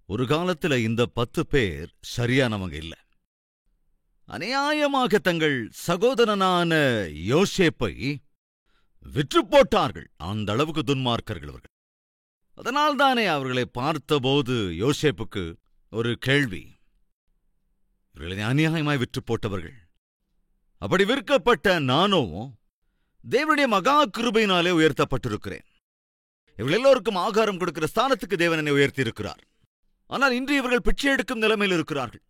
ஒரு காலத்துல இந்த 10 பேர் சரியானவங்க இல்ல. அநியாயமாக தங்கள் சகோதரனான யோசேப்பை விற்று போட்டார்கள். அந்த அளவுக்கு துன்மார்க்கர்கள் அவர்கள். அதனால்தானே அவர்களை பார்த்தபோது யோசேப்புக்கு ஒரு கேள்வி, இவர்களை அநியாயமாய் விற்று போட்டவர்கள். அப்படி விற்கப்பட்ட நானோ தேவனுடைய மகா கிருபையினாலே உயர்த்தப்பட்டிருக்கிறேன். இவர்கள் எல்லோருக்கும் ஆகாரம் கொடுக்கிற ஸ்தானத்துக்கு தேவன் என்னை உயர்த்தி இருக்கிறார். ஆனால் இன்று இவர்கள் பிச்சை எடுக்கும் நிலைமையில் இருக்கிறார்கள்.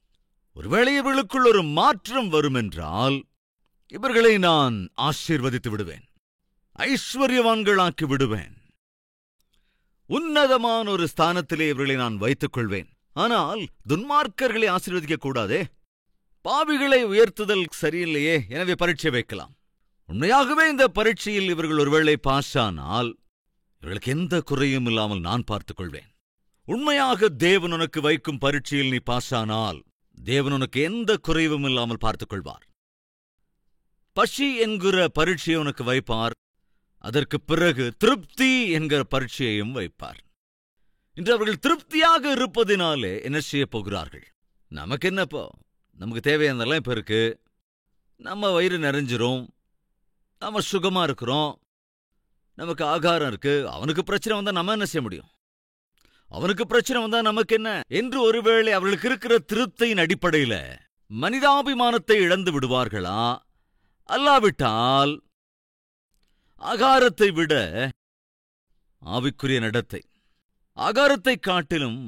ஒருவேளை இவர்களுக்குள் ஒரு மாற்றம் வரும் என்றால் இவர்களை நான் ஆசீர்வதித்து விடுவேன், ஐஸ்வர்யவான்களாக்கி விடுவேன், உன்னதமான ஒரு ஸ்தானத்திலே இவர்களை நான் வைத்துக் கொள்வேன். ஆனால் துன்மார்க்கர்களை ஆசீர்வதிக்க கூடாதே, பாவிகளை உயர்த்துதல் சரியில்லையே. எனவே பரீட்சை வைக்கலாம். உண்மையாகவே இந்த பரீட்சையில் இவர்கள் ஒருவேளை பாஸ் ஆனால் இவர்களுக்கு எந்த குறையும் இல்லாமல் நான் பார்த்துக் கொள்வேன். உண்மையாக தேவன் உனக்கு வைக்கும் பரீட்சையில் நீ பாஸ் ஆனால் தேவன் உனக்கு எந்த குறைவும் இல்லாமல் பார்த்துக் கொள்வார். பசி என்கிற பரீட்சையை உனக்கு வைப்பார். அதற்கு பிறகு திருப்தி என்கிற பரீட்சையையும் வைப்பார். இன்று அவர்கள் திருப்தியாக இருப்பதினாலே என்ன செய்ய போகிறார்கள்? நமக்கு என்னப்போ, நமக்கு தேவையானதெல்லாம் இப்ப இருக்கு, நம்ம வயிறு நிறைஞ்சிரும், நம்ம சுகமா இருக்கிறோம், நமக்கு ஆகாரம் இருக்கு. அவனுக்கு பிரச்சனை வந்தா நம்ம என்ன செய்ய முடியும்? அவனுக்கு பிரச்சனை வந்தா நமக்கு என்ன என்று ஒருவேளை அவர்களுக்கு இருக்கிற திருப்தியின் அடிப்படையில மனிதாபிமானத்தை இழந்து விடுவார்களா? அல்லாவிட்டால் ஆகாரத்தை விட ஆவிக்குரிய நடத்தை, ஆகாரத்தை காட்டிலும்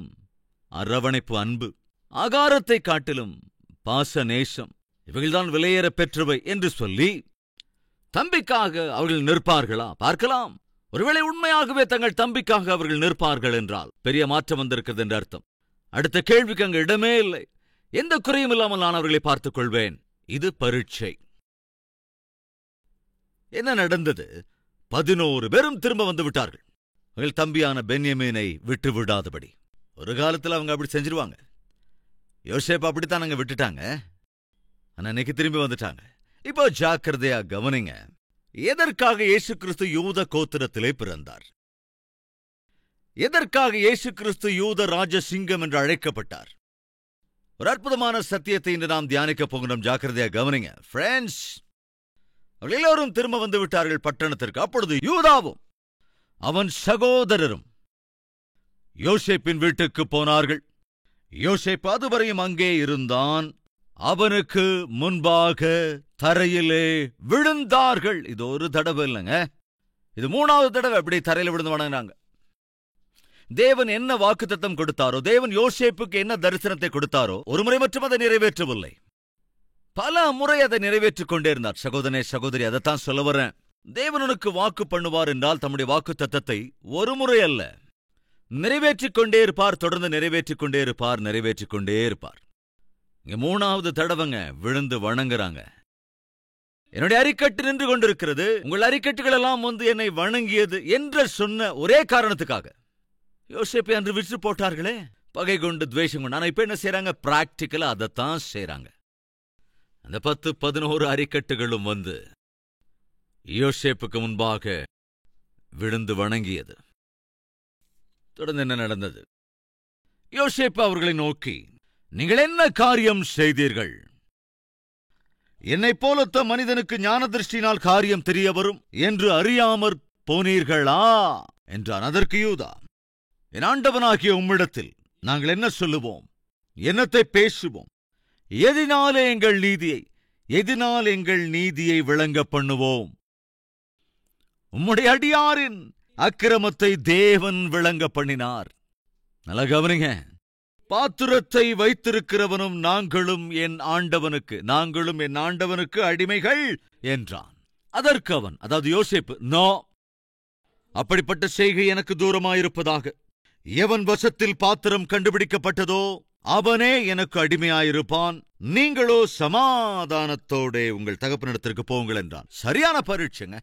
அரவணைப்பு அன்பு, ஆகாரத்தை காட்டிலும் பாச நேசம், இவைகள்தான் விலையேற பெற்றவை என்று சொல்லி தம்பிக்காக அவர்கள் நிற்பார்களா? பார்க்கலாம். ஒருவேளை உண்மையாகவே தங்கள் தம்பிக்காக அவர்கள் நிற்பார்கள் என்றால் பெரிய மாற்றம் வந்திருக்கிறது என்று அர்த்தம். அடுத்த கேள்விக்கு அங்கு இடமே இல்லை. எந்த குறையும் இல்லாமல் நான் அவர்களை பார்த்துக் கொள்வேன். இது பரீட்சை. என்ன நடந்தது? 11 பேரும் திரும்ப வந்து விட்டார்கள். அவர்கள் தம்பியான பென்யமீனை விட்டு விடாதபடி. ஒரு காலத்தில் அவங்க அப்படி செஞ்சிருவாங்க. யோசேப்பு அப்படித்தான் அங்க விட்டுட்டாங்க. ஆனா இன்னைக்கு திரும்பி வந்துட்டாங்க. இப்போ ஜாக்கிரதையா கவனிங்க. எதற்காக இயேசு கிறிஸ்து யூத கோத்திரத்திலே பிறந்தார்? எதற்காக இயேசு கிறிஸ்து யூத ராஜசிங்கம் என்று அழைக்கப்பட்டார்? ஒரு அற்புதமான சத்தியத்தை இன்று நாம் தியானிக்கப் போகிறோம். ஜாக்கிரதையா கவனிங்க ஃப்ரெண்ட்ஸ். அவர்கள் எல்லோரும் திரும்ப வந்து விட்டார்கள் பட்டணத்திற்கு. அப்பொழுது யூதாவும் அவன் சகோதரரும் யோசேப்பின் வீட்டுக்கு போனார்கள். யோசேப்பு அதுவரையும் அங்கே இருந்தான். அவனுக்கு முன்பாக தரையிலே விழுந்தார்கள். இது ஒரு தடவை இல்லைங்க, இது 3வது தடவை அப்படி தரையில விழுந்து வணங்கினாங்க. தேவன் என்ன வாக்குத்தத்தம் கொடுத்தாரோ, தேவன் யோசேப்புக்கு என்ன தரிசனத்தை கொடுத்தாரோ, ஒரு முறை மட்டும் அதை நிறைவேற்றவில்லை, பல முறை அதை நிறைவேற்றிக் கொண்டே இருந்தார். சகோதரனே சகோதரி, அதைத்தான் சொல்ல வரேன். தேவன் உனக்கு வாக்கு பண்ணுவார் என்றால் தம்முடைய வாக்கு தத்தத்தை ஒரு முறை அல்ல, நிறைவேற்றிக் கொண்டே இருப்பார். தொடர்ந்து நிறைவேற்றிக் கொண்டே இருப்பார், நிறைவேற்றிக் கொண்டே இருப்பார். இங்க 3வது தடவைங்க விழுந்து வணங்குறாங்க. என்னுடைய அரிக்கட்டு நின்று கொண்டிருக்கிறது, உங்கள் அரிக்கட்டுகள் எல்லாம் வந்து என்னை வணங்கியது என்று சொன்ன ஒரே காரணத்துக்காக யோசேப்பை அன்று விற்று போட்டார்களே, பகை கொண்டு துவேஷம் கொண்டு. ஆனா இப்ப என்ன செய்யறாங்க? பிராக்டிக்கலா அதைத்தான் செய்யறாங்க. அந்த 10-11 அரிக்கட்டுகளும் வந்து யோசேப்புக்கு முன்பாக விழுந்து வணங்கியது. தொடர்ந்து என்ன நடந்தது? யோசேப்பு அவர்களை நோக்கி, நீங்கள் என்ன காரியம் செய்தீர்கள்? என்னைப் போலத்த மனிதனுக்கு ஞான திருஷ்டினால் காரியம் தெரிய வரும் என்று அறியாமற் போனீர்களா என்றான். அதற்கு யூதா, என் ஆண்டவனாகிய உம்மிடத்தில் நாங்கள் என்ன சொல்லுவோம்? என்னத்தை பேசுவோம்? எதினாலே எங்கள் நீதியை விளங்க பண்ணுவோம்? உம்முடைய அடியாரின் அக்கிரமத்தை தேவன் விளங்க பண்ணினார். நல்ல கவனிங்க. பாத்திரத்தை வைத்திருக்கிறவனும் நாங்களும் என் ஆண்டவனுக்கு அடிமைகள் என்றான். அதற்கு அவன், அதாவது யோசேப்பு, நோ, அப்படிப்பட்ட செய்கை எனக்கு தூரமாயிருப்பதாக. எவன் வசத்தில் பாத்திரம் கண்டுபிடிக்கப்பட்டதோ அவனே எனக்கு அடிமையாயிருப்பான். நீங்களோ சமாதானத்தோட உங்கள் தகப்பனிடத்திற்கு போங்கள் என்றான். சரியான பரீட்சைங்க.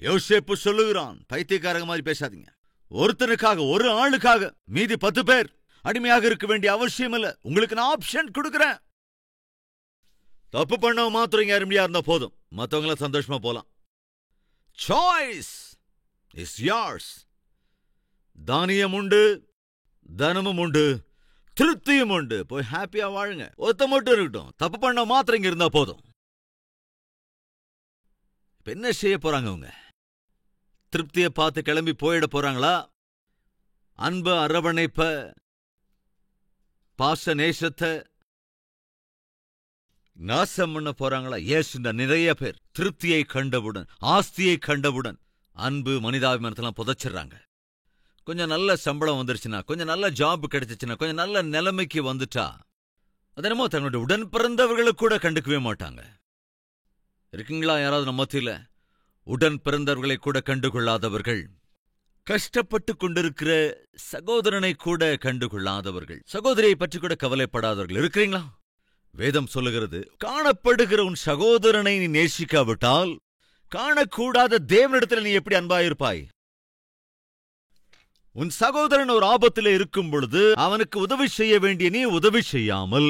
யோசேப்பு சொல்லுகிறான், பைத்தியக்காரங்க மாதிரி பேசாதீங்க. ஒருத்தனுக்காக, ஒரு ஆளுக்காக மீதி 10 பேர் அடிமையாக இருக்க வேண்டிய அவசியம் இல்ல. உங்களுக்கு நான் ஆப்ஷன் கொடுக்கிறேன். தப்பு பண்ண மாத்திரம் யாருமையா இருந்தா போதும், மற்றவங்கள சந்தோஷமா போலாம். Choice is yours. தானியம் உண்டு, தனமும் உண்டு, திருப்தியும் உண்டு. போய் ஹாப்பியா வாழுங்க. ஒருத்த மட்டும் இருக்கட்டும், தப்பு பண்ண மாத்திரம் இங்க இருந்தா போதும். இப்ப என்ன செய்ய போறாங்க அவங்க? திருப்தியை பார்த்து கிளம்பி போயிட போறாங்களா? அன்பு, அரவணைப்ப, பாச நேசத்தை நாசம் பண்ண போறாங்களா? ஏசுண்ட நிறைய பேர் திருப்தியை கண்டவுடன், ஆஸ்தியை கண்டவுடன் அன்பு, மனிதாபிமானத்தெல்லாம் புதைச்சிடுறாங்க. கொஞ்சம் நல்ல சம்பளம் வந்துருச்சுன்னா, கொஞ்சம் நல்ல ஜாப் கிடைச்சிச்சுன்னா, கொஞ்சம் நல்ல நிலைமைக்கு வந்துட்டா, அதனமோ தங்களுடைய உடன் பிறந்தவர்களுக்கு கூட கண்டுக்கவே மாட்டாங்க. இருக்கீங்களா யாராவது நம்ம மத்தியில உடன் பிறந்தவர்களை கூட கண்டுகொள்ளாதவர்கள்? கஷ்டப்பட்டு கொண்டிருக்கிற சகோதரனை கூட கண்டுகொள்ளாதவர்கள், சகோதரியை பற்றி கூட கவலைப்படாதவர்கள் இருக்கிறீங்களா? வேதம் சொல்லுகிறது, காணப்படுகிற உன் சகோதரனை நீ நேசிக்காவிட்டால் காணக்கூடாத தேவனிடத்தில் நீ எப்படி அன்பாயிருப்பாய்? உன் சகோதரன் ஒரு ஆபத்திலே இருக்கும் பொழுது அவனுக்கு உதவி செய்ய வேண்டிய நீ உதவி செய்யாமல்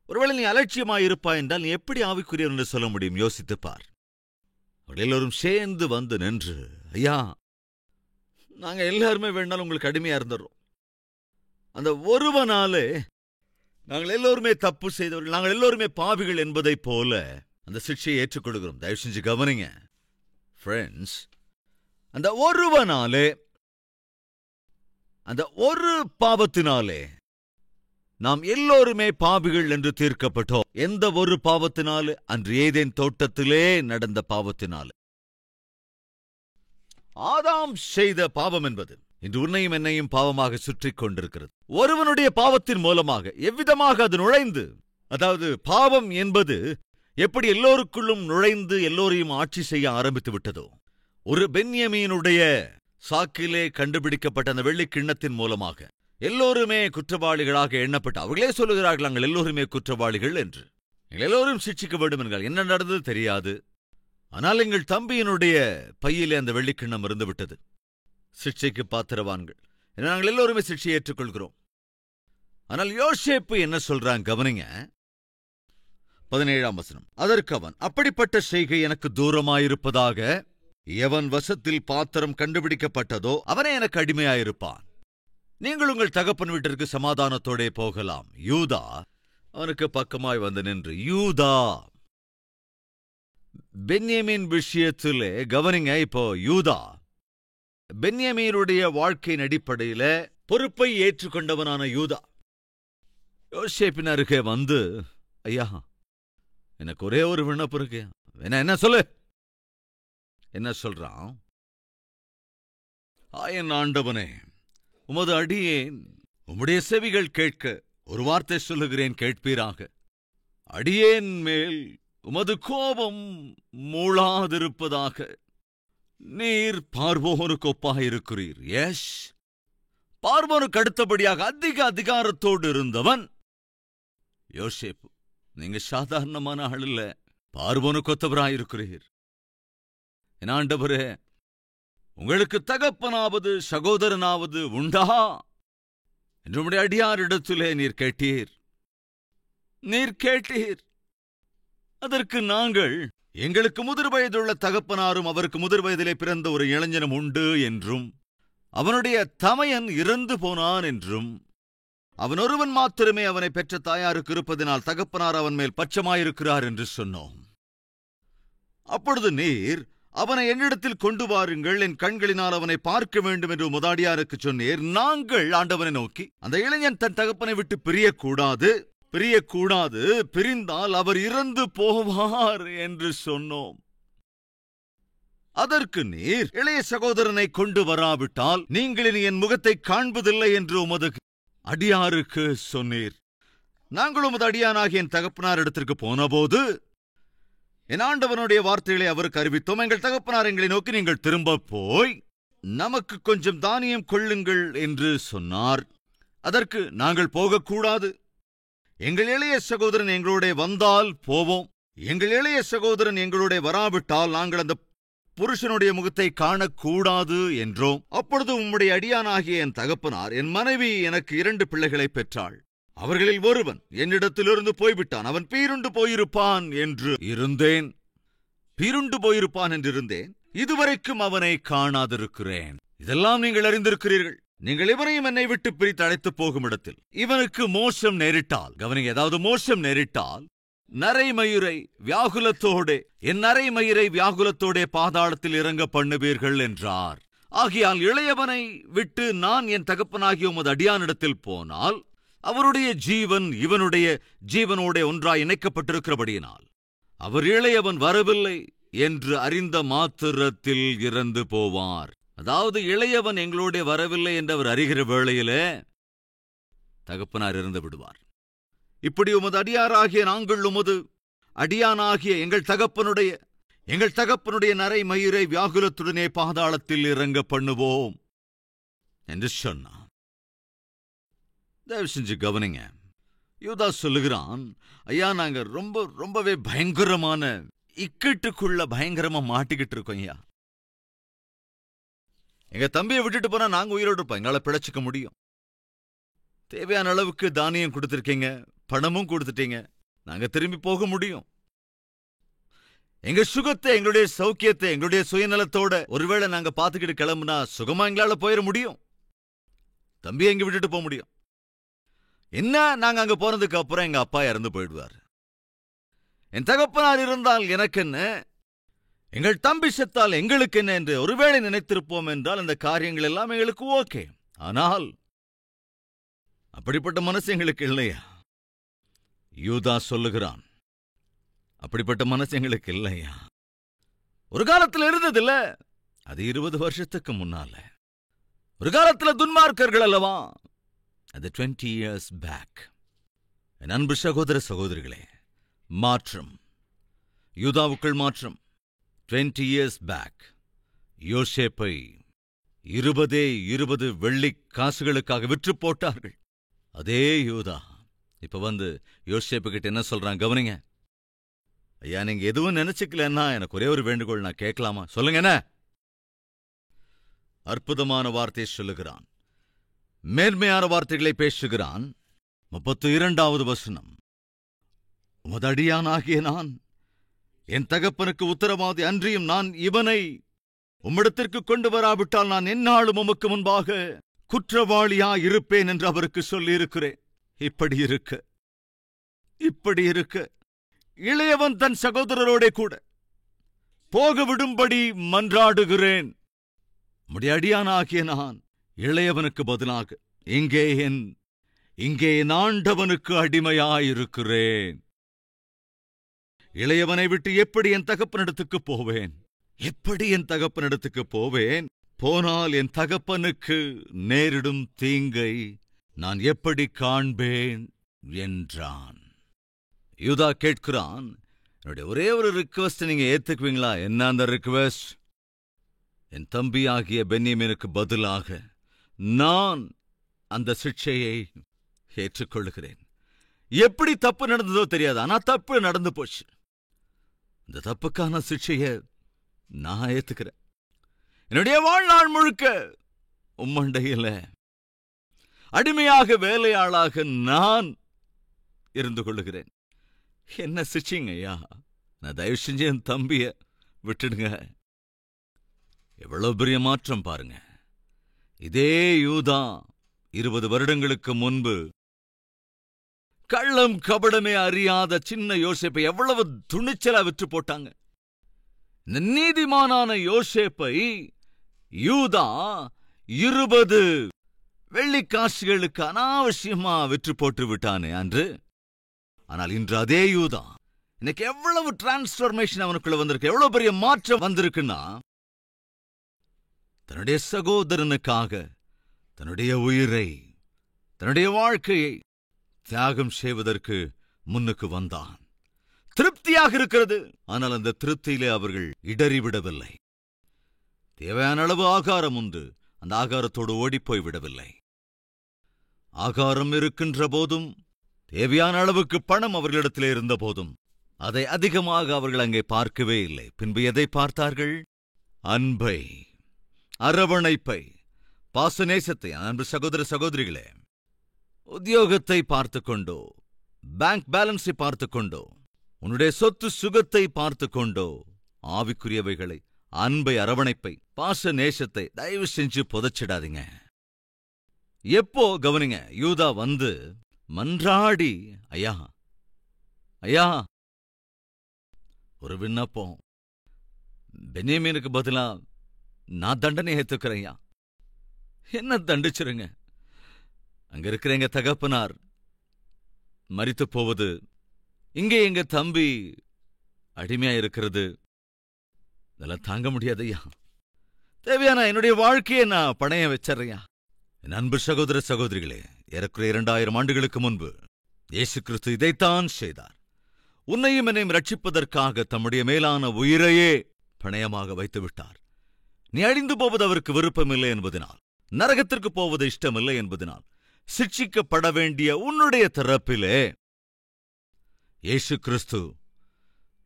ஒருவேளை நீ அலட்சியமாயிருப்பாய் என்றால் நீ எப்படி ஆவிக்குரியவர் என்று சொல்ல முடியும்? யோசித்துப்பார். அவர்கள் எல்லோரும் சேர்ந்து வந்து நின்று, ஐயா, நாங்க எல்லாருமே வேணாலும் உங்களுக்கு அடிமையா இருந்துடுறோம். அந்த ஒருவனாலே நாங்கள் எல்லோருமே தப்பு செய்தவர்கள், நாங்கள் எல்லோருமே பாவிகள் என்பதை போல அந்த சிக்ஷையை ஏற்றுக்கொள்கிறோம். தயவு செஞ்சு கவனிங்க ஃப்ரெண்ட்ஸ். அந்த ஒருவனாலே, அந்த ஒரு பாவத்தினாலே நாம் எல்லோருமே பாவிகள் என்று தீர்க்கப்பட்டோம். எந்த ஒரு பாவத்தினாலே? அன்று ஏதேன் தோட்டத்திலே நடந்த பாவத்தினாலே. ஆதாம் செய்த பாவம் என்பது இன்று உன்னையும் என்னையும் பாவமாக சுற்றிக் கொண்டிருக்கிறது. ஒருவனுடைய பாவத்தின் மூலமாக எவ்விதமாக அது நுழைந்து, அதாவது பாவம் என்பது எப்படி எல்லோருக்குள்ளும் நுழைந்து எல்லோரையும் ஆட்சி செய்ய ஆரம்பித்து விட்டதோ, ஒரு பென்யமீனுடைய சாக்கிலே கண்டுபிடிக்கப்பட்ட அந்த வெள்ளி கிண்ணத்தின் மூலமாக எல்லோருமே குற்றவாளிகளாக எண்ணப்பட்டு, அவர்களே சொல்லுகிறார்கள் நாங்கள் எல்லோருமே குற்றவாளிகள் என்று. நீங்கள் எல்லோரும் சிட்சிக்க வேண்டும் என்றால் என்ன நடந்தது தெரியாது. ஆனால் எங்கள் தம்பியினுடைய பையிலே அந்த வெள்ளிக்கிண்ணம் இருந்து விட்டது. சிட்சைக்கு பாத்திரவான்கள், நாங்கள் எல்லோருமே சிட்சையை ஏற்றுக்கொள்கிறோம். ஆனால் யோசேப்பு என்ன சொல்றான் கவனிங்க. 17ஆம் வசனம். அதற்கு அவன், அப்படிப்பட்ட செய்கை எனக்கு தூரமாயிருப்பதாக. எவன் வசத்தில் பாத்திரம் கண்டுபிடிக்கப்பட்டதோ அவனே எனக்கு அடிமையாயிருப்பான். நீங்கள் உங்கள் தகப்பன் வீட்டிற்கு சமாதானத்தோடே போகலாம். யூதா அவனுக்கு பக்கமாய் வந்து நின்று, யூதா, பென்யமீன் விஷயத்திலே கவனிங்க. இப்போ யூதா பென்யமீனுடைய வாழ்க்கையின் அடிப்படையில பொறுப்பை ஏற்றுக்கொண்டவனான யூதா யோசேப்பின் அருகே வந்து, ஐயா, எனக்கு ஒரே ஒரு விண்ணப்பம் இருக்கு. என்ன சொல்லு? என்ன சொல்றான்? என் ஆண்டவனே, உமது அடியேன் உம்முடைய செவிகள் கேட்க ஒரு வார்த்தை சொல்லுகிறேன், கேட்பீராக. அடியேன் மேல் உமது கோபம் மூளாதிருப்பதாக. நீர் பார்வோனுக்கு ஒப்பாயிருக்கிறீர். எஸ், பார்வோனுக்கு அடுத்தபடியாக அதிக அதிகாரத்தோடு இருந்தவன் யோசேப்பு. நீங்க சாதாரணமான ஆள் இல்ல, பார்வோனுக்கு ஒத்தவராயிருக்கிறீர். என் ஆண்டவரே, உங்களுக்கு தகப்பனாவது சகோதரனாவது உண்டா என்று உம்முடைய அடியாரிடத்திலே நீர் கேட்டீர். அதற்கு நாங்கள், எங்களுக்கு முதிர் வயதுள்ள தகப்பனாரும் அவருக்கு முதிர் வயதிலே பிறந்த ஒரு இளைஞனும் உண்டு என்றும், அவனுடைய தமையன் இறந்து போனான் என்றும், அவன் ஒருவன் மாத்திரமே அவனை பெற்ற தாயாருக்கு இருப்பதினால் தகப்பனார் அவன் மேல் பட்சமாயிருக்கிறார் என்று சொன்னோம். அப்பொழுது நீர், அவனை என்னிடத்தில் கொண்டு வாருங்கள், என் கண்களினால் அவனை பார்க்க வேண்டும் என்று முதாடியாருக்கு சொன்னீர். நாங்கள் ஆண்டவனை நோக்கி, அந்த இளைஞன் தன் தகப்பனை விட்டு பிரியக்கூடாது, பிரிந்தால் அவர் இறந்து போவார் என்று சொன்னோம். அதற்கு நீர், இளைய சகோதரனை கொண்டு வராவிட்டால் நீங்கள் இனி என் முகத்தை காண்பதில்லை என்று உமது அடியாருக்கு சொன்னீர். நாங்கள் உமது அடியானாகிய என் தகப்பனார் இடத்திற்கு போனபோது என் ஆண்டவனுடைய வார்த்தைகளை அவருக்கு அறிவித்தோம். எங்கள் தகப்பனார் எங்களை நோக்கி, நீங்கள் திரும்ப போய் நமக்கு கொஞ்சம் தானியம் கொள்ளுங்கள் என்று சொன்னார். அதற்கு நாங்கள் போகக்கூடாது, எங்கள் இளைய சகோதரன் எங்களோட வந்தால் போவோம், எங்கள் இளைய சகோதரன் எங்களோட வராவிட்டால் நாங்கள் அந்த புருஷனுடைய முகத்தை காணக்கூடாது என்றோம். அப்பொழுது உம்முடைய அடியானாகிய என் தகப்பனார், என் மனைவி எனக்கு 2 பிள்ளைகளை பெற்றாள், அவர்களில் ஒருவன் என்னிடத்திலிருந்து போய்விட்டான், அவன் பீருண்டு போயிருப்பான் என்று இருந்தேன். இதுவரைக்கும் அவனை காணாதிருக்கிறேன். இதெல்லாம் நீங்கள் அறிந்திருக்கிறீர்கள். நீங்கள் இவனையும் என்னை விட்டு பிரித்து அழைத்து போகும் இடத்தில் இவனுக்கு மோசம் நேரிட்டால், கவனிங்க, ஏதாவது மோசம் நேரிட்டால் நரைமயிரை வியாகுலத்தோடே, என் நரைமயிரை வியாகுலத்தோடே பாதாளத்தில் இறங்க பண்ணுவீர்கள் என்றார். ஆகையால் இளையவனை விட்டு நான் என் தகப்பனாகிய உமது அடியானிடத்தில் போனால் அவருடைய ஜீவன் இவனுடைய ஜீவனோட ஒன்றாய் இணைக்கப்பட்டிருக்கிறபடியினால் அவர் இளையவன் வரவில்லை என்று அறிந்த மாத்திரத்தில் இறந்து போவார். அதாவது இளையவன் எங்களோட வரவில்லை என்று அவர் அறிகிற வேளையிலே தகப்பனார் இறந்து விடுவார். இப்படி உமது அடியாராகிய நாங்கள் உமது அடியானாகிய எங்கள் தகப்பனுடைய நரைமயிரை வியாகுலத்துடனே பாதாளத்தில் இறங்க பண்ணுவோம் என்று சொன்னான். தயவு செஞ்சு கவனிங்க. யூதா சொல்லுகிறான், ஐயா, நாங்க ரொம்பவே பயங்கரமான இக்கட்டுக்குள்ள பயங்கரமா மாட்டிக்கிட்டு இருக்கோம் ஐயா. எங்க தம்பியை விட்டுட்டு போனா நாங்க உயிரோடு இருப்போம், எங்களால பிழைச்சிக்க முடியும். தேவையான அளவுக்கு தானியம் கொடுத்திருக்கீங்க, பணமும் கொடுத்துட்டீங்க, நாங்க திரும்பி போக முடியும். எங்க சுகத்தை, எங்களுடைய சௌக்கியத்தை, எங்களுடைய சுயநலத்தோட ஒருவேளை நாங்க பாத்துக்கிட்டு கிளம்புனா சுகமா எங்களால போயிட முடியும். தம்பியை எங்க விட்டுட்டு போக முடியும். என்ன, நாங்க அங்க போனதுக்கு அப்புறம் எங்க அப்பா இறந்து போயிடுவார். என் தகப்பனார் இருந்தால் எனக்கு என்ன, எங்கள் தம்பி செத்தால் எங்களுக்கு என்ன என்று ஒருவேளை நினைத்திருப்போம் என்றால் அந்த காரியங்கள் எல்லாம் எங்களுக்கு ஓகே. ஆனால் அப்படிப்பட்ட மனசு எங்களுக்கு இல்லையா? யூதா சொல்லுகிறான், அப்படிப்பட்ட மனசு எங்களுக்கு இல்லையா? ஒரு காலத்தில் இருந்ததில்ல, அது 20 வருஷத்துக்கு முன்னால. ஒரு காலத்தில் துன்மார்க்கர்கள் அல்லவா, அது 20 years back. என் அன்பு சகோதர சகோதரிகளே, மாற்றம், யூதாவுக்குள் மாற்றம். 20 years back யோசேப்பை 20 வெள்ளி காசுகளுக்காக விற்று போட்டார்கள். அதே யூதா இப்ப வந்து யோசேப்பு கிட்ட என்ன சொல்றான் கவனிங்க. ஐயா, நீங்க எதுவும் நினைச்சுக்கலன்னா எனக்கு ஒரே ஒரு வேண்டுகோள் நான் கேட்கலாமா? சொல்லுங்க. என்ன அற்புதமான வார்த்தையை சொல்லுகிறான், மேன்மையான வார்த்தைகளை பேசுகிறான். 32வது வசனம், உமது அடியானாகிய நான் என் தகப்பனுக்கு உத்தரவாதி, அன்றியும் நான் இவனை உம்மிடத்திற்கு கொண்டு வராவிட்டால் நான் எந்நாளும் உமக்கு முன்பாக குற்றவாளியாயிருப்பேன் என்று அவருக்கு சொல்லியிருக்கிறேன். இப்படி இருக்க இளையவன் தன் சகோதரரோட கூட போக விடும்படி மன்றாடுகிறேன். உம்முடைய அடியானாகிய நான் இளையவனுக்கு பதிலாக இங்கே என் ஆண்டவனுக்கு அடிமையாயிருக்கிறேன். இளையவனை விட்டு எப்படி என் தகப்பனிடத்துக்கு போவேன்? போனால் என் தகப்பனுக்கு நேரிடும் தீங்கை நான் எப்படி காண்பேன் என்றான். யூதா கேட்கிறான், என்னுடைய ஒரே ஒரு ரிக்வெஸ்ட் நீங்க ஏத்துக்குவீங்களா? என்ன அந்த ரிக்வெஸ்ட்? என் தம்பியாகிய பென்யமீனுக்கு பதிலாக நான் அந்த சிக்ஷையை ஏற்றுக்கொள்கிறேன். எப்படி தப்பு நடந்ததோ தெரியாது, ஆனா தப்பு நடந்து போச்சு. இந்த தப்புக்கான சிக்ஷைய நான் ஏத்துக்கிறேன். என்னுடைய வாழ்நாள் முழுக்க உம்மண்டையில அடிமையாக வேலையாளாக நான் இருந்து கொள்ளுகிறேன். என்ன சிக்ஷைங்க ஐயா? நான் தயவு செஞ்சு என் தம்பிய விட்டுடுங்க. எவ்வளவு பெரிய மாற்றம் பாருங்க. இதே யூதா 20 வருடங்களுக்கு முன்பு கள்ளம் கபடமே அறியாத சின்ன யோசேப்பை எவ்வளவு துணிச்சலா விற்று போட்டாங்க. இந்த நீதிமானான யோசேப்பை யூதா 20 வெள்ளிக்காசுகளுக்கு அனாவசியமா விற்று போட்டு விட்டானே அன்று. ஆனால் இன்று அதே யூதா, இன்னைக்கு எவ்வளவு டிரான்ஸ்பர்மேஷன் அவனுக்குள்ள வந்திருக்கு, எவ்வளவு பெரிய மாற்றம் வந்திருக்குன்னா, தன்னுடைய சகோதரனுக்காக தன்னுடைய உயிரை, தன்னுடைய வாழ்க்கையை தியாகம் செய்வதற்கு முன்னுக்கு வந்தான். திருப்தியாக இருக்கிறது. ஆனால் அந்த திருப்தியிலே அவர்கள் இடறிவிடவில்லை. தேவையான அளவு ஆகாரம் உண்டு, அந்த ஆகாரத்தோடு ஓடிப்போய் விடவில்லை. ஆகாரம் இருக்கின்ற போதும், தேவையான அளவுக்கு பணம் அவர்களிடத்திலே இருந்த போதும் அதை அதிகமாக அவர்கள் அங்கே பார்க்கவே இல்லை. பின்பு எதை பார்த்தார்கள்? அன்பை, அரவணைப்பை, பாசநேசத்தை. அன்பு சகோதர சகோதரிகளே, உத்தியோகத்தை பார்த்துக்கொண்டோ, பேங்க் பேலன்ஸை பார்த்துக்கொண்டோ, உன்னுடைய சொத்து சுகத்தை பார்த்துக்கொண்டோ ஆவிக்குரியவைகளை, அன்பை, அரவணைப்பை, பாச நேசத்தை தயவு செஞ்சு புதைச்சிடாதீங்க. எப்போ கவனிங்க, யூதா வந்து மன்றாடி, ஐயா ஐயா ஒரு விண்ணப்பம், பென்யமீனுக்கு பதிலா நான் தண்டனை ஏத்துக்கிறேன் ஐயா, என்ன தண்டிச்சிருங்க. அங்க இருக்கிற எங்க தகப்பனார் மரித்து போவது, இங்கே எங்க தம்பி அடிமையா இருக்கிறது, இதெல்லாம் தாங்க முடியாதையா. தேவையான என்னுடைய வாழ்க்கையை நான் பணைய வச்சறையா. என் அன்பு சகோதர சகோதரிகளே, ஏறக்குறைய 2000 ஆண்டுகளுக்கு முன்பு இயேசு கிறிஸ்து இதைத்தான் செய்தார். உன்னையும் என்னையும் ரட்சிப்பதற்காக தம்முடைய மேலான உயிரையே பணயமாக வைத்து விட்டார். நீ அழிந்து போவது அவருக்கு விருப்பமில்லை என்பதனால், நரகத்திற்கு போவது இஷ்டமில்லை என்பதனால், சிட்சிக்கப்பட வேண்டிய உன்னுடைய தரப்பிலே இயேசு கிறிஸ்து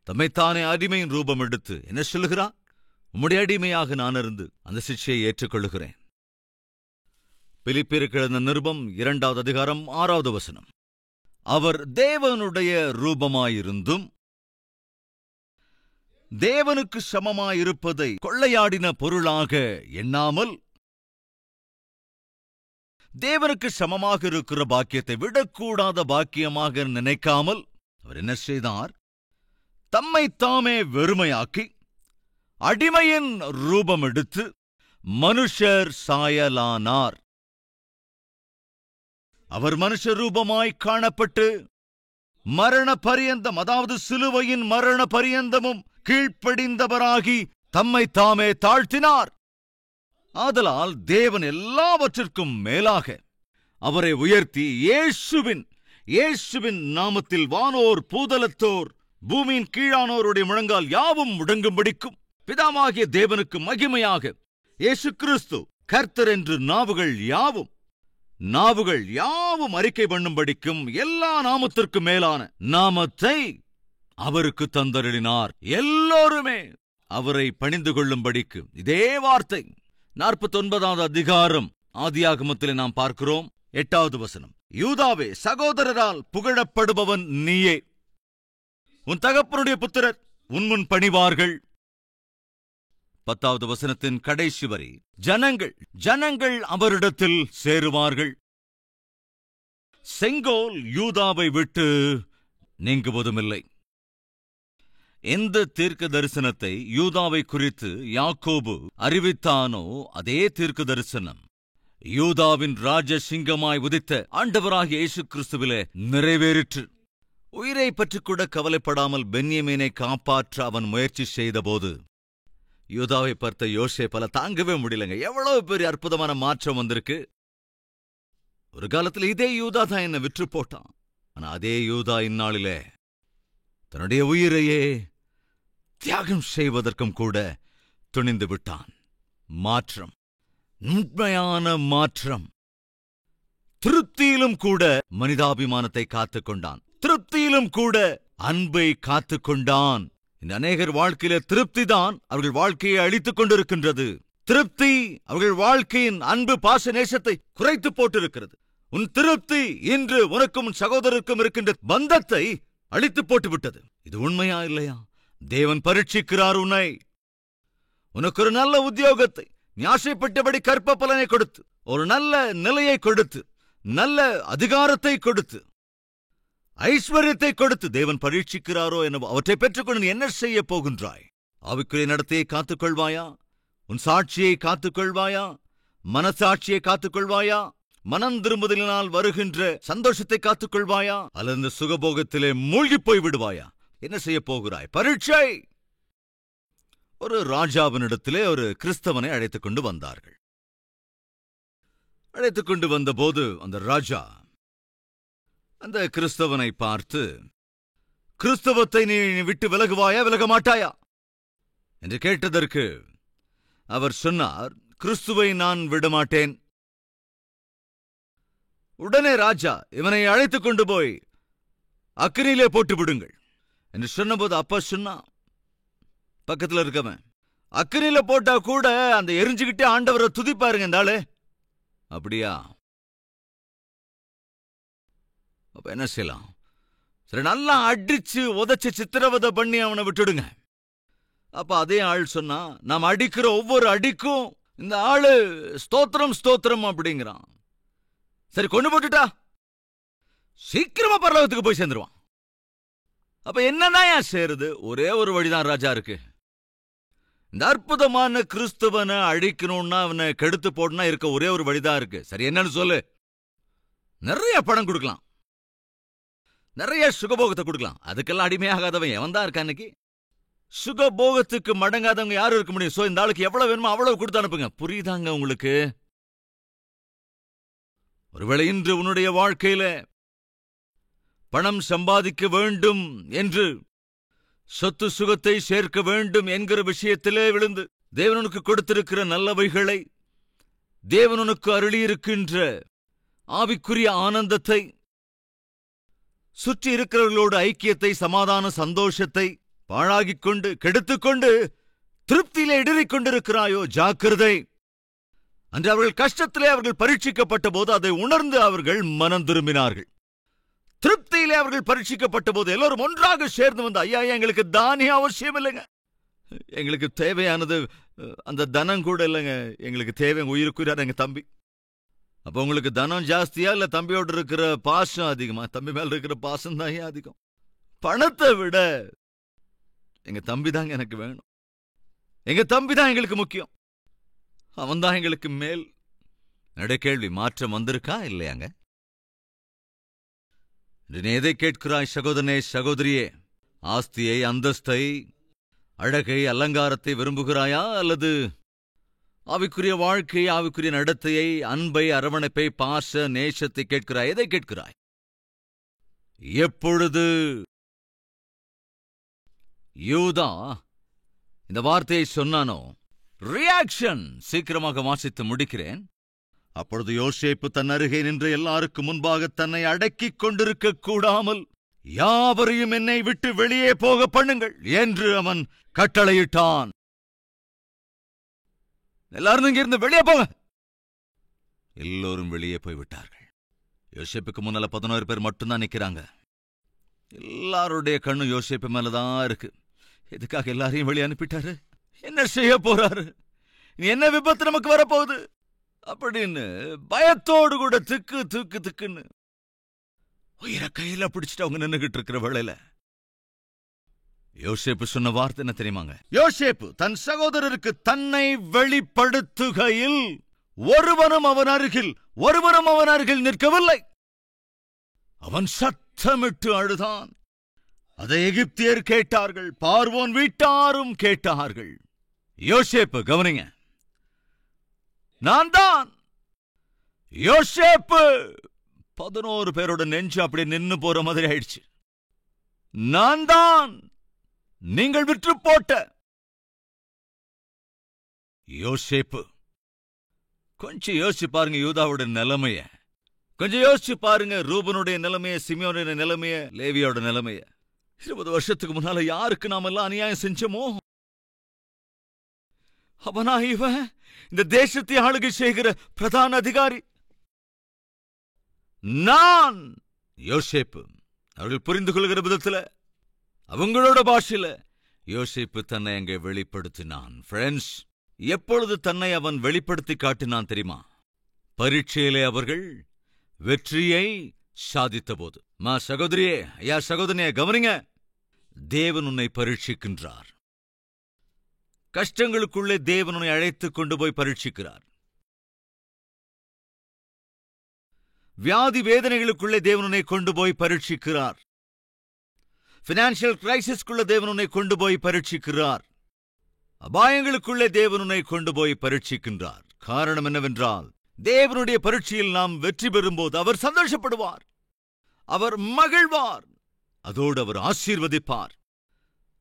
தம்மைத்தானே அடிமையின் ரூபம் எடுத்து என்ன சொல்லுகிறார்? உம்முடைய அடிமையாக நான் இருந்து அந்த சிட்சையை ஏற்றுக்கொள்ளுகிறேன். பிலிப்பியருக்கு எழுதின நிருபம் 2வது அதிகாரம் 6வது வசனம். அவர் தேவனுடைய ரூபமாயிருந்தும் தேவனுக்கு சமமாயிருப்பதை கொள்ளையாடின பொருளாக எண்ணாமல், தேவனுக்கு சமமாக இருக்கிற பாக்கியத்தை விடக்கூடாத பாக்கியமாக நினைக்காமல் அவர் என்ன செய்தார்? தம்மைத்தாமே வெறுமையாக்கி அடிமையின் ரூபம் எடுத்து மனுஷர் சாயலானார். அவர் மனுஷ ரூபமாய் காணப்பட்டு மரண பரியந்தம், அதாவது சிலுவையின் மரண பரியந்தமும் கீழ்ப்படிந்தவராகி தம்மைத்தாமே தாழ்த்தினார். ஆதலால் தேவன் எல்லாவற்றிற்கும் மேலாக அவரை உயர்த்தி இயேசுவின் நாமத்தில் வானோர் பூதலத்தோர் பூமியின் கீழானோருடைய முழங்கால் யாவும் முடங்கும்படிக்கும் பிதாவாகிய தேவனுக்கு மகிமையாக இயேசு கிறிஸ்து கர்த்தர் என்று நாவுகள் யாவும் அறிக்கை பண்ணும்படிக்கும் எல்லா நாமத்திற்கும் மேலான நாமத்தை அவருக்கு தந்தருளினார். எல்லோருமே அவரை பணிந்து கொள்ளும்படிக்கு. இதே வார்த்தை 49வது அதிகாரம் ஆதியாகமத்திலே நாம் பார்க்கிறோம். 8வது வசனம். யூதாவே, சகோதரரால் புகழப்படுபவன் நீயே, உன் தகப்பனுடைய புத்திரர் உன்முன் பணிவார்கள். 10வது வசனத்தின் கடைசி வரி, ஜனங்கள் அவரிடத்தில் சேருவார்கள். செங்கோல் யூதாவை விட்டு நீங்குவதுமில்லை. எந்த தீர்க்க தரிசனத்தை யூதாவை குறித்து யாக்கோபு அறிவித்தானோ அதே தீர்க்க தரிசனம் யூதாவின் ராஜசிங்கமாய் உதித்த ஆண்டவராகிய இயேசு கிறிஸ்துவிலே நிறைவேறிற்று. உயிரை பற்றி கூட கவலைப்படாமல் பென்யமீனை காப்பாற்ற அவன் முயற்சி செய்தபோது யூதாவை பார்த்த யோசேப்பால தாங்கவே முடியலங்க. எவ்வளவு பெரிய அற்புதமான மாற்றம் வந்திருக்கு. ஒரு காலத்தில் இதே யூதா தான் என்ன விற்று போட்டான். ஆனா அதே யூதா இந்நாளிலே தன்னுடைய உயிரையே தியாகம் செய்வதற்கும் கூட துணிந்து விட்டான். மாற்றம், உண்மையான மாற்றம். திருப்தியிலும் கூட மனிதாபிமானத்தை காத்துக்கொண்டான். திருப்தியிலும் கூட அன்பை காத்துக்கொண்டான். இந்த அநேகர் வாழ்க்கையில திருப்திதான் அவர்கள் வாழ்க்கையை அழித்துக் கொண்டிருக்கின்றது. திருப்தி அவர்கள் வாழ்க்கையின் அன்பு பாச நேசத்தை குறைத்து போட்டிருக்கிறது. உன் திருப்தி இன்று உனக்கும் உன் சகோதரருக்கும் இருக்கின்ற பந்தத்தை அழித்து போட்டு விட்டது. இது உண்மையா இல்லையா? தேவன் பரீட்சிக்கிறார் உன்னை. உனக்கு ஒரு நல்ல உத்தியோகத்தை, நீ ஆசைப்பட்டபடி கற்ப பலனை கொடுத்து, ஒரு நல்ல நிலையை கொடுத்து, நல்ல அதிகாரத்தை கொடுத்து, ஐஸ்வர்யத்தை கொடுத்து தேவன் பரீட்சிக்கிறாரோ என அவற்றை பெற்றுக்கொண்டு நீ என்ன செய்ய போகின்றாய்? ஆவிக்குரிய நடத்தையை காத்துக்கொள்வாயா? உன் சாட்சியை காத்துக்கொள்வாயா? மனசாட்சியை காத்துக்கொள்வாயா? மனம் திரும்புதலினால் வருகின்ற சந்தோஷத்தை காத்துக்கொள்வாயா? அல்லது இந்த சுகபோகத்திலே மூழ்கி போய் விடுவாயா? என்ன செய்ய போகிறாய்? பரீட்சை. ஒரு ராஜாவினிடத்திலே ஒரு கிறிஸ்தவனை அழைத்துக் கொண்டு வந்தார்கள். அழைத்துக் கொண்டு வந்தபோது அந்த ராஜா அந்த கிறிஸ்தவனை பார்த்து, கிறிஸ்தவத்தை நீ விட்டு விலகுவாயா, விலக மாட்டாயா என்று கேட்டதற்கு அவர் சொன்னார், கிறிஸ்துவை நான் விடமாட்டேன். உடனே ராஜா, இவனை அழைத்துக் கொண்டு போய் அக்கினியிலே போட்டு விடுங்கள் என்று சொன்னபோது அப்பா சொன்னா, பக்கத்தில் இருக்கவன், அக்கினியில போட்டா கூட அந்த எரிஞ்சுக்கிட்டே ஆண்டவரை துதிப்பாருங்க இந்த ஆளு. அப்படியா? அப்ப என்ன செய்யலாம்? சரி, நல்லா அடிச்சு உதச்சு சித்திரவதை பண்ணி அவனை விட்டுடுங்க. அப்ப அதே ஆள் சொன்னா, நாம் அடிக்கிற ஒவ்வொரு அடிக்கும் இந்த ஆளு ஸ்தோத்திரம் ஸ்தோத்திரம் அப்படிங்கிறான். சரி, கொண்டு போட்டுட்டா சீக்கிரமா பரலோகத்துக்கு போய் சேர்ந்துருவான். அப்ப என்னதான் ஏன் சேருது? ஒரே ஒரு வழிதான் ராஜா இருக்கு. இந்த அற்புதமான கிறிஸ்துவனை அழிக்கணும்னா, அவனை கெடுத்து போடனா இருக்க ஒரே ஒரு வழிதான் இருக்கு. சரி, என்னன்னு சொல்லு. நிறைய பணம் கொடுக்கலாம், நிறைய சுகபோகத்தை கொடுக்கலாம். அதுக்கெல்லாம் அடிமையாகாதவன் எவன் தான் இருக்கா? இன்னைக்கு சுகபோகத்துக்கு மடங்காதவங்க யாரும் இருக்க முடியும்? சோ இந்த ஆளுக்கு எவ்வளவு வேணுமோ அவ்வளவு கொடுத்து அனுப்புங்க. புரியுதாங்க உங்களுக்கு? ஒருவேளை இன்று உன்னுடைய வாழ்க்கையில பணம் சம்பாதிக்க வேண்டும் என்று, சொத்து சுகத்தை சேர்க்க வேண்டும் என்கிற விஷயத்திலே விழுந்து, தேவனுக்கு கொடுத்திருக்கிற நல்லவைகளை, தேவனுக்கு அருளியிருக்கின்ற ஆவிக்குரிய ஆனந்தத்தை, சுற்றி இருக்கிறவர்களோடு ஐக்கியத்தை, சமாதான சந்தோஷத்தை பாழாகிக் கொண்டு, கெடுத்துக்கொண்டு, திருப்தியிலே இடறிக் கொண்டிருக்கிறாயோ, ஜாக்கிரதை. அன்று அவர்கள் கஷ்டத்திலே அவர்கள் பரீட்சிக்கப்பட்ட போது அதை உணர்ந்து அவர்கள் மனம் திரும்பினார்கள். திருப்தியிலே அவர்கள் பரீட்சிக்கப்பட்ட போது எல்லோரும் ஒன்றாக சேர்ந்து வந்து, ஐயா, எங்களுக்கு தானியம் அவசியம் இல்லைங்க, எங்களுக்கு தேவையானது அந்த தனம் கூட இல்லைங்க, எங்களுக்கு தேவை உயிருக்குறார் எங்க தம்பி. அப்ப உங்களுக்கு தனம் ஜாஸ்தியா இல்ல தம்பியோடு இருக்கிற பாசம் அதிகமா? தம்பி மேல இருக்கிற பாசம் தான் ஏன் அதிகம்? பணத்தை விட எங்க தம்பி தாங்க எனக்கு வேணும், எங்க தம்பி தான் எங்களுக்கு முக்கியம், அவன் தான் எங்களுக்கு மேல். என்னுடைய கேள்வி, மாற்றம் வந்திருக்கா இல்லையாங்க? நீ எதை கேட்கிறாய் சகோதரனே, சகோதரியே? ஆஸ்தியை, அந்தஸ்தை, அழகை, அலங்காரத்தை விரும்புகிறாயா? அல்லது ஆவிக்குரிய வாழ்க்கை, ஆவிக்குரிய நடத்தையை, அன்பை, அரவணைப்பை, பாச நேசத்தை கேட்கிறாய்? எதை கேட்கிறாய்? எப்பொழுது யூதா இந்த வார்த்தையை சொன்னானோ, ரியாக்ஷன் சீக்கிரமாக வாசித்து முடிக்கிறேன். அப்பொழுது யோசேப்பு தன் அருகே நின்று எல்லாருக்கும் முன்பாக தன்னை அடக்கிக் கொண்டிருக்க கூடாமல், யாவரையும் என்னை விட்டு வெளியே போக பண்ணுங்கள் என்று அவன் கட்டளையிட்டான். எல்லாரும் இங்கிருந்து வெளியே போங்க. எல்லோரும் வெளியே போய்விட்டார்கள். யோசேப்புக்கு முன்னால 11 பேர் மட்டும்தான் நிக்கிறாங்க. எல்லாருடைய கண்ணு யோசேப்பு மேலதான் இருக்கு. எதுக்காக எல்லாரையும் வெளியே அனுப்பிட்டாரு? என்ன செய்ய போறாரு? என்ன விபத்து நமக்கு வரப்போகுது அப்படின்னு பயத்தோடு கூட திக்கு திக்கு திக்குன்னு உயிரை கையில பிடிச்சிட்டு அவங்க நின்னுகிட்டு இருக்கிற வேளையில யோசேப்பு சொன்ன வார்த்தை என்ன தெரியுமாங்க? யோசேப்பு தன் சகோதரருக்கு தன்னை வெளிப்படுத்துகையில் ஒருவரும் அவன் அருகில் நிற்கவில்லை. அவன் சத்தமிட்டு அழுதான். அதை எகிப்தியர் கேட்டார்கள், பார்வோன் வீட்டாரும் கேட்டார்கள். யோசேப்பு, கவனிங்க, நான் தான் யோசேப்பு. 11 பேரோட நெஞ்சு அப்படியே நின்னு போற மாதிரி ஆயிடுச்சு. நான் தான் நீங்கள் விற்று போட்ட யோசேப்பு. கொஞ்சம் யோசிச்சு பாருங்க யூதாவோட நிலைமைய, கொஞ்சம் யோசிச்சு பாருங்க ரூபனுடைய நிலைமைய, சிமியோனுடைய நிலைமைய, லேவியோட நிலைமைய. 20 வருஷத்துக்கு முன்னால யாருக்கு நாம எல்லாம் அநியாயம் செஞ்சோமோ அவனா இவன் இந்த தேசத்தை ஆளுகை செய்கிற பிரதான அதிகாரி. நான் யோசேப்பு. அவர்கள் புரிந்து கொள்கிற விதத்துல, அவங்களோட பாஷையில யோசேப்பு தன்னை அங்கே வெளிப்படுத்தினான். ஃப்ரெண்ட்ஸ், எப்பொழுது தன்னை அவன் வெளிப்படுத்தி காட்டினான் தெரியுமா? பரீட்சையிலே அவர்கள் வெற்றியை சாதித்த போது. சகோதரியே, ஐயா சகோதரியே, கவனிங்க, தேவன் உன்னை பரீட்சிக்கின்றார். கஷ்டங்களுக்குள்ளே தேவன் உன்னை அழைத்துக் கொண்டு போய் பரீட்சிக்கிறார். வியாதி வேதனைகளுக்குள்ளே தேவன் உன்னை கொண்டு போய் பரீட்சிக்கிறார். பினான்சியல் கிரைசிஸ்குள்ள தேவன் உன்னை கொண்டு போய் பரீட்சிக்கிறார். அபாயங்களுக்குள்ளே தேவன் உன்னை கொண்டு போய் பரீட்சிக்கின்றார். காரணம் என்னவென்றால், தேவனுடைய பரீட்சையில் நாம் வெற்றி பெறும்போது அவர் சந்தோஷப்படுவார், அவர் மகிழ்வார், அதோடு அவர் ஆசீர்வதிப்பார்.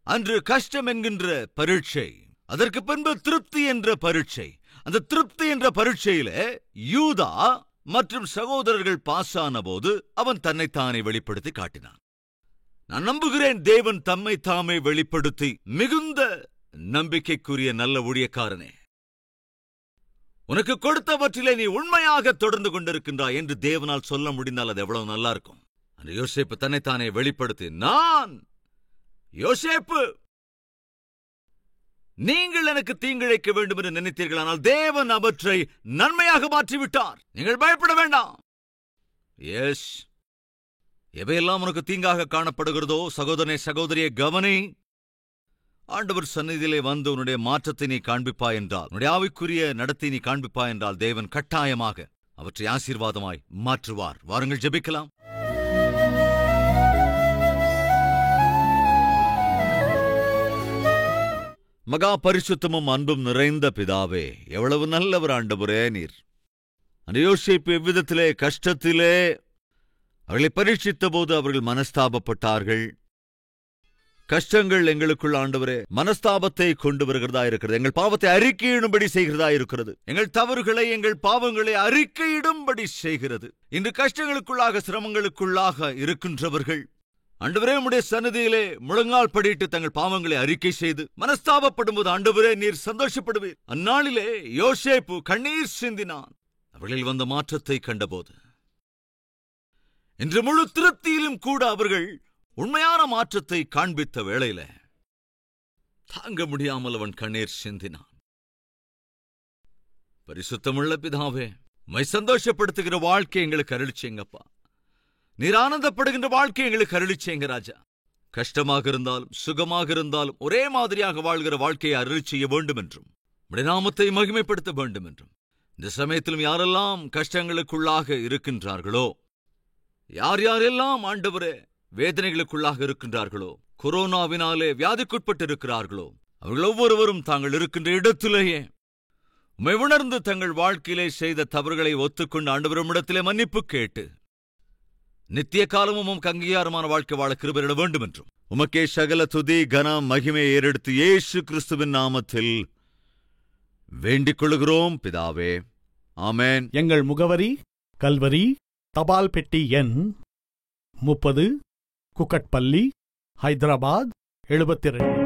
அன்று கஷ்டம் என்கின்ற பரீட்சை, அதற்கு பின்பு திருப்தி என்ற பரீட்சை. அந்த திருப்தி என்ற பரீட்சையில யூதா மற்றும் சகோதரர்கள் பாஸான போது அவன் தன்னைத்தானே வெளிப்படுத்தி காட்டினான். நான் நம்புகிறேன் தேவன் தம்மை தாமே வெளிப்படுத்தி மிகுந்த நம்பிக்கைக்குரிய நல்ல ஊழியக்காரனே, உனக்கு கொடுத்தவற்றிலே நீ உண்மையாக தொடர்ந்து கொண்டிருக்கின்றாய் என்று தேவனால் சொல்ல முடிந்தால் அது எவ்வளவு நல்லா இருக்கும். அந்த யோசேப்பு தன்னைத்தானே வெளிப்படுத்தி, நான் யோசேப்பு, நீங்கள் எனக்கு தீங்கிழைக்க வேண்டும் என்று நினைத்தீர்கள், ஆனால் தேவன் அவற்றை நன்மையாக மாற்றிவிட்டார். நீங்கள் பயப்பட வேண்டாம். எஸ், எவையெல்லாம் உனக்கு தீங்காக காணப்படுகிறதோ சகோதரனே சகோதரியை கவனி. ஆண்டவர் சந்நிதியிலே வந்து உன்னுடைய மாற்றத்தை நீ காண்பிப்பாய் என்றால், உன்னுடைய ஆவிக்குரிய நடத்தை நீ காண்பிப்பாய் என்றால், தேவன் கட்டாயமாக அவற்றை ஆசீர்வாதமாய் மாற்றுவார். வாருங்கள் ஜெபிக்கலாம். மகா பரிசுத்தமும் அன்பும் நிறைந்த பிதாவே, எவ்வளவு நல்லவர் ஆண்டவரே நீர். அந்த யோசேப்பு எவ்விதத்திலே கஷ்டத்திலே அவர்களை பரீட்சித்த போது அவர்கள் மனஸ்தாபப்பட்டார்கள். கஷ்டங்கள் எங்களுக்குள் ஆண்டவரே மனஸ்தாபத்தை கொண்டு வருகிறதா இருக்கிறது. எங்கள் பாவத்தை அறிக்கையிடும்படி செய்கிறதா இருக்கிறது. எங்கள் தவறுகளை, எங்கள் பாவங்களை அறிக்கையிடும்படி செய்கிறது. இன்று கஷ்டங்களுக்குள்ளாக, சிரமங்களுக்குள்ளாக இருக்கின்றவர்கள் ஆண்டவரே உம்முடைய சன்னதியிலே முழங்கால் படியிட்டு தங்கள் பாவங்களை அறிக்கை செய்து மனஸ்தாபப்படும்போது ஆண்டவரே நீர் சந்தோஷப்படுவீர். அந்நாளிலே யோசேப்பு கண்ணீர் சிந்தினான் அவர்களில் வந்த மாற்றத்தை கண்டபோது. இன்று முழு திருப்தியிலும் கூட அவர்கள் உண்மையான மாற்றத்தை காண்பித்த வேளையில தாங்க முடியாமல் அவன் கண்ணீர் சிந்தினான். பரிசுத்தமுள்ள பிதாவே, மை சந்தோஷப்படுத்துகிற வாழ்க்கை எங்களுக்கு அருளிச்சேங்கப்பா. நீர் ஆனந்தப்படுகின்ற வாழ்க்கை எங்களுக்கு அருளிச்சேங்க ராஜா. கஷ்டமாக இருந்தாலும் சுகமாக இருந்தாலும் ஒரே மாதிரியாக வாழ்கிற வாழ்க்கையை அருளி செய்ய வேண்டும் என்றும், உம்முடைய நாமத்தை மகிமைப்படுத்த வேண்டும் என்றும், இந்த சமயத்திலும் யாரெல்லாம் கஷ்டங்களுக்குள்ளாக இருக்கின்றார்களோ, யார் யாரெல்லாம் ஆண்டவரே வேதனைகளுக்குள்ளாக இருக்கின்றார்களோ, கொரோனாவினாலே வியாதிக்குட்பட்டு இருக்கிறார்களோ, அவர்கள் ஒவ்வொருவரும் தாங்கள் இருக்கின்ற இடத்திலேயே உம்மை உணர்ந்து தங்கள் வாழ்க்கையிலே செய்த தவறுகளை ஒத்துக்கொண்டு ஆண்டவரிடத்திலே மன்னிப்பு கேட்டு நித்திய காலமும் உமக்கு அங்கீகாரமான வாழ்க்கை வாழ கிருபையிட வேண்டும் என்றும் உமக்கே சகல துதி கனம் மகிமையை ஏறெடுத்து இயேசு கிறிஸ்துவின் நாமத்தில் வேண்டிக் கொள்கிறோம் பிதாவே, ஆமென். எங்கள் முகவரி: கல்வரி, தபால் பெட்டி எண் 30, குக்கட்பள்ளி, ஹைதராபாத் 72.